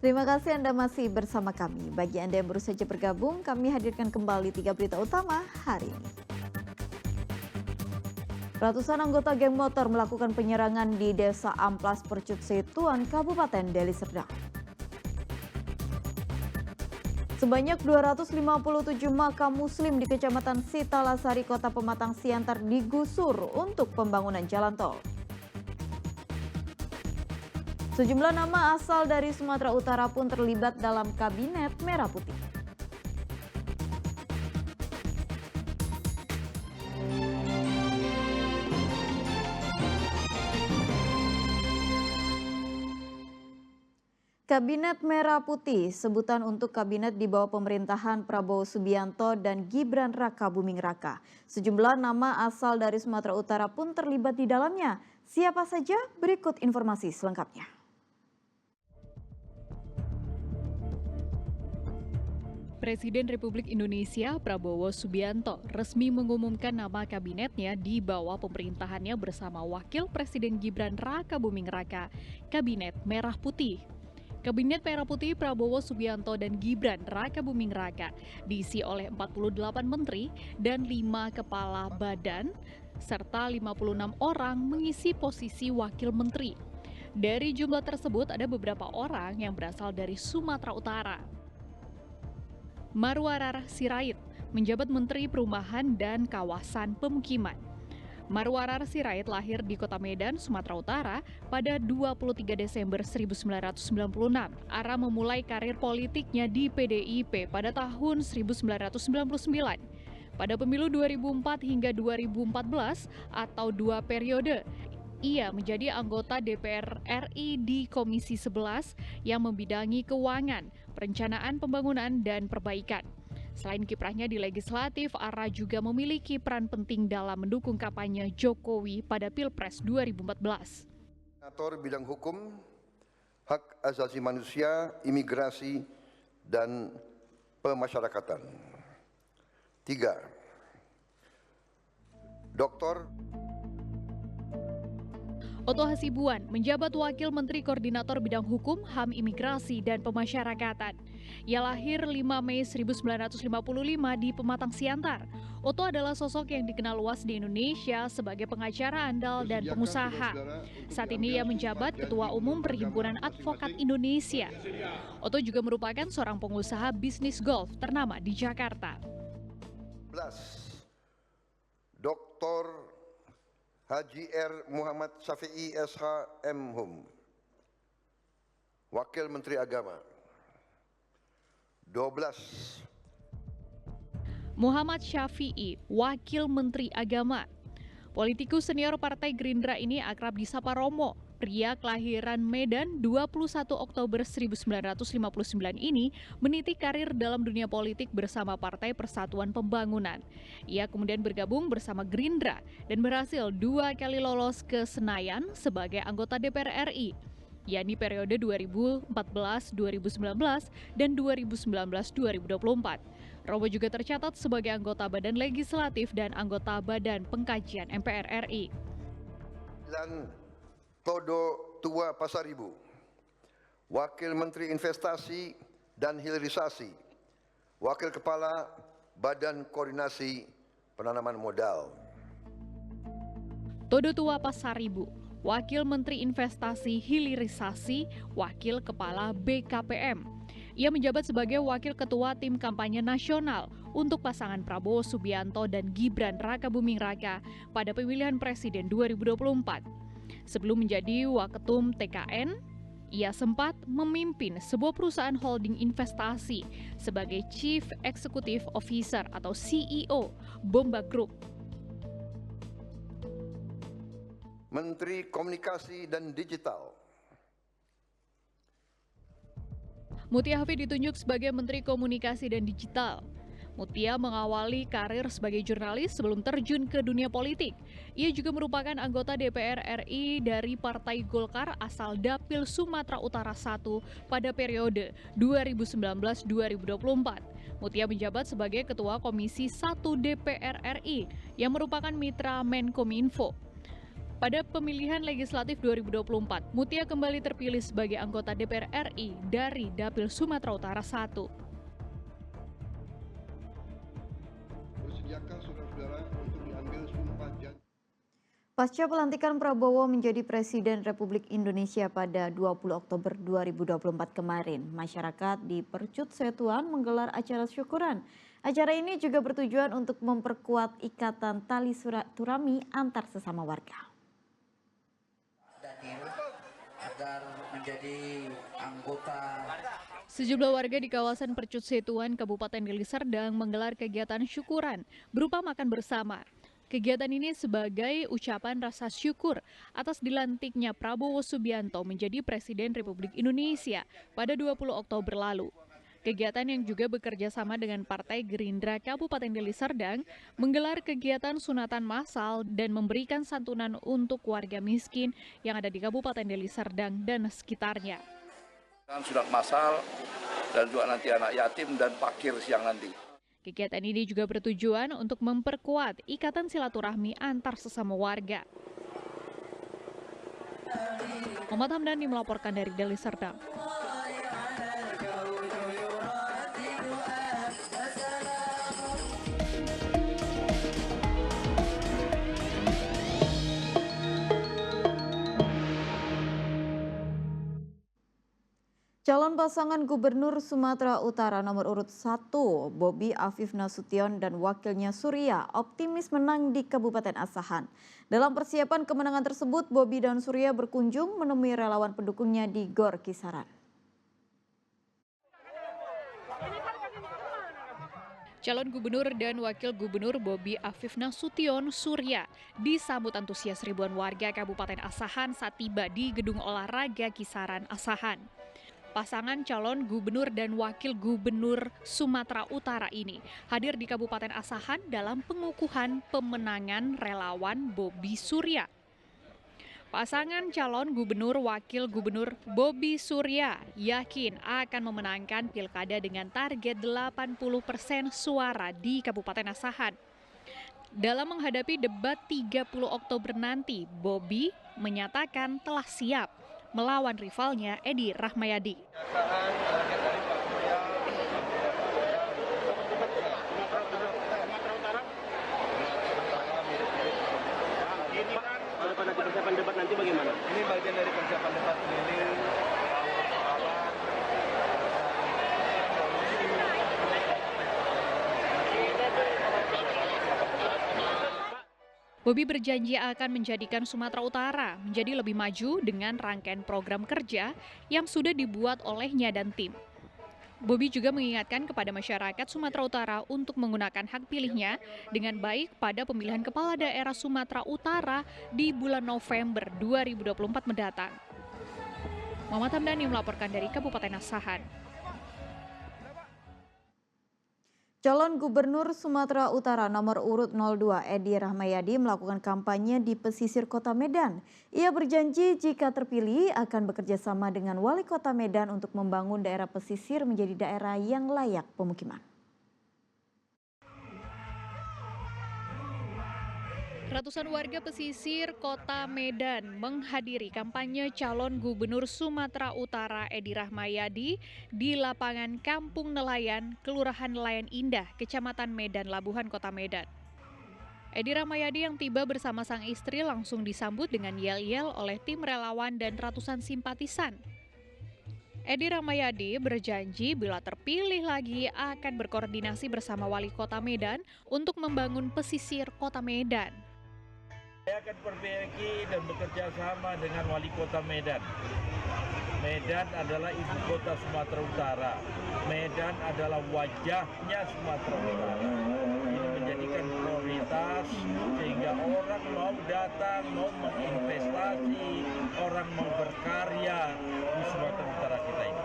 Terima kasih Anda masih bersama kami. Bagi Anda yang baru saja bergabung, kami hadirkan kembali 3 berita utama hari ini. Ratusan anggota geng motor melakukan penyerangan di Desa Amplas Percut Situan, Kabupaten Deli Serdang. Sebanyak 257 makam muslim di Kecamatan Sitalasari, Kota Pematang Siantar digusur untuk pembangunan jalan tol. Sejumlah nama asal dari Sumatera Utara pun terlibat dalam Kabinet Merah Putih. Kabinet Merah Putih, sebutan untuk kabinet di bawah pemerintahan Prabowo Subianto dan Gibran Rakabuming Raka. Sejumlah nama asal dari Sumatera Utara pun terlibat di dalamnya. Siapa saja? Berikut informasi selengkapnya. Presiden Republik Indonesia Prabowo Subianto resmi mengumumkan nama kabinetnya di bawah pemerintahannya bersama Wakil Presiden Gibran Rakabuming Raka, Kabinet Merah Putih. Kabinet Merah Putih Prabowo Subianto dan Gibran Rakabuming Raka diisi oleh 48 menteri dan 5 kepala badan, serta 56 orang mengisi posisi wakil menteri. Dari jumlah tersebut ada beberapa orang yang berasal dari Sumatera Utara. Marwarar Sirait menjabat Menteri Perumahan dan Kawasan Pemukiman. Marwarar Sirait lahir di Kota Medan, Sumatera Utara pada 23 Desember 1996. Ara memulai karir politiknya di PDIP pada tahun 1999. Pada pemilu 2004 hingga 2014 atau 2 periode, ia menjadi anggota DPR RI di Komisi 11 yang membidangi keuangan, perencanaan pembangunan, dan perbaikan. Selain kiprahnya di legislatif, Ara juga memiliki peran penting dalam mendukung kampanye Jokowi pada Pilpres 2014. Koordinator bidang hukum, hak asasi manusia, imigrasi, dan pemasyarakatan. 3. Dr. Oto Hasibuan menjabat Wakil Menteri Koordinator Bidang Hukum, HAM, Imigrasi, dan Pemasyarakatan. Ia lahir 5 Mei 1955 di Pematang Siantar. Oto adalah sosok yang dikenal luas di Indonesia sebagai pengacara andal dan pengusaha. Saat ini ia menjabat Ketua Umum Perhimpunan Advokat Indonesia. Oto juga merupakan seorang pengusaha bisnis golf ternama di Jakarta. 11. Dr. Haji R. Muhammad Syafi'i SH M.Hum, Wakil Menteri Agama. 12. Muhammad Syafi'i, Wakil Menteri Agama. Politikus senior Partai Gerindra ini akrab disapa Romo. Pria kelahiran Medan 21 Oktober 1959 ini meniti karir dalam dunia politik bersama Partai Persatuan Pembangunan. Ia kemudian bergabung bersama Gerindra dan berhasil 2 kali lolos ke Senayan sebagai anggota DPR RI, yakni periode 2014-2019 dan 2019-2024. Romo juga tercatat sebagai anggota Badan Legislatif dan anggota Badan Pengkajian MPR RI. Todo Tua Pasaribu, Wakil Menteri Investasi dan Hilirisasi, Wakil Kepala Badan Koordinasi Penanaman Modal. Todo Tua Pasaribu, Wakil Menteri Investasi Hilirisasi, Wakil Kepala BKPM. Ia menjabat sebagai Wakil Ketua Tim Kampanye Nasional untuk pasangan Prabowo Subianto dan Gibran Rakabuming Raka pada pemilihan Presiden 2024. Sebelum menjadi Waketum TKN, ia sempat memimpin sebuah perusahaan holding investasi sebagai Chief Executive Officer atau CEO Bomba Group. Menteri Komunikasi dan Digital. Mutia Hafid ditunjuk sebagai Menteri Komunikasi dan Digital. Mutia mengawali karir sebagai jurnalis sebelum terjun ke dunia politik. Ia juga merupakan anggota DPR RI dari Partai Golkar asal Dapil Sumatera Utara I pada periode 2019-2024. Mutia menjabat sebagai Ketua Komisi 1 DPR RI yang merupakan mitra Menkominfo. Pada pemilihan legislatif 2024, Mutia kembali terpilih sebagai anggota DPR RI dari Dapil Sumatera Utara 1. Bersediakah saudara-saudara untuk diambil sumpah janji? Pasca pelantikan Prabowo menjadi Presiden Republik Indonesia pada 20 Oktober 2024 kemarin, masyarakat di Percut Setuan menggelar acara syukuran. Acara ini juga bertujuan untuk memperkuat ikatan tali silaturahmi antar sesama warga. Daniel agar menjadi anggota. Sejumlah warga di kawasan Percut Setuan, Kabupaten Deli Serdang menggelar kegiatan syukuran berupa makan bersama. Kegiatan ini sebagai ucapan rasa syukur atas dilantiknya Prabowo Subianto menjadi Presiden Republik Indonesia pada 20 Oktober lalu. Kegiatan yang juga bekerja sama dengan Partai Gerindra Kabupaten Deli Serdang menggelar kegiatan sunatan massal dan memberikan santunan untuk warga miskin yang ada di Kabupaten Deli Serdang dan sekitarnya. Sunat massal dan juga nanti anak yatim dan fakir siang nanti. Kegiatan ini juga bertujuan untuk memperkuat ikatan silaturahmi antar sesama warga. Muhammad Hamdani melaporkan dari Deli Serdang. Calon pasangan Gubernur Sumatera Utara nomor urut 1, Bobi Afif Nasution dan wakilnya Surya optimis menang di Kabupaten Asahan. Dalam persiapan kemenangan tersebut, Bobi dan Surya berkunjung menemui relawan pendukungnya di Gor Kisaran. Calon Gubernur dan Wakil Gubernur Bobi Afif Nasution Surya disambut antusias ribuan warga Kabupaten Asahan saat tiba di Gedung Olahraga Kisaran Asahan. Pasangan calon gubernur dan wakil gubernur Sumatera Utara ini hadir di Kabupaten Asahan dalam pengukuhan pemenangan relawan Bobi Surya. Pasangan calon gubernur wakil gubernur Bobi Surya yakin akan memenangkan pilkada dengan target 80% suara di Kabupaten Asahan. Dalam menghadapi debat 30 Oktober nanti, Bobi menyatakan telah siap melawan rivalnya Edi Rahmayadi. Pada persiapan debat nanti bagaimana? Ini bagian dari persiapan debat ini. Bobi berjanji akan menjadikan Sumatera Utara menjadi lebih maju dengan rangkaian program kerja yang sudah dibuat olehnya dan tim. Bobi juga mengingatkan kepada masyarakat Sumatera Utara untuk menggunakan hak pilihnya dengan baik pada pemilihan kepala daerah Sumatera Utara di bulan November 2024 mendatang. Muhammad Hamdani melaporkan dari Kabupaten Asahan. Calon Gubernur Sumatera Utara nomor urut 02 Edi Rahmayadi melakukan kampanye di pesisir Kota Medan. Ia berjanji jika terpilih akan bekerja sama dengan Wali Kota Medan untuk membangun daerah pesisir menjadi daerah yang layak pemukiman. Ratusan warga pesisir Kota Medan menghadiri kampanye calon Gubernur Sumatera Utara Edi Rahmayadi di lapangan Kampung Nelayan, Kelurahan Nelayan Indah, Kecamatan Medan, Labuhan, Kota Medan. Edi Rahmayadi yang tiba bersama sang istri langsung disambut dengan yel-yel oleh tim relawan dan ratusan simpatisan. Edi Rahmayadi berjanji bila terpilih lagi akan berkoordinasi bersama Wali Kota Medan untuk membangun pesisir Kota Medan. Saya akan perbaiki dan bekerja sama dengan Wali Kota Medan. Medan adalah ibu kota Sumatera Utara. Medan adalah wajahnya Sumatera Utara. Ini menjadikan prioritas sehingga orang mau datang, mau menginvestasi, orang mau berkarya di Sumatera Utara kita ini.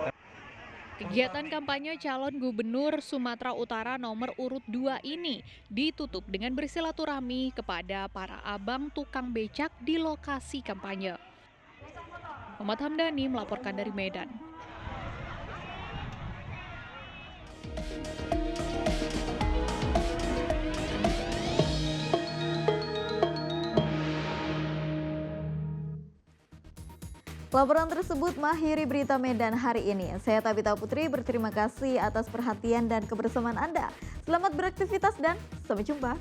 Kegiatan kampanye calon Gubernur Sumatera Utara nomor urut 2 ini ditutup dengan bersilaturahmi kepada para abang tukang becak di lokasi kampanye. Muhammad Hamdani melaporkan dari Medan. Laporan tersebut mengakhiri berita Medan hari ini. Saya Tabita Putri berterima kasih atas perhatian dan kebersamaan Anda. Selamat beraktivitas dan sampai jumpa.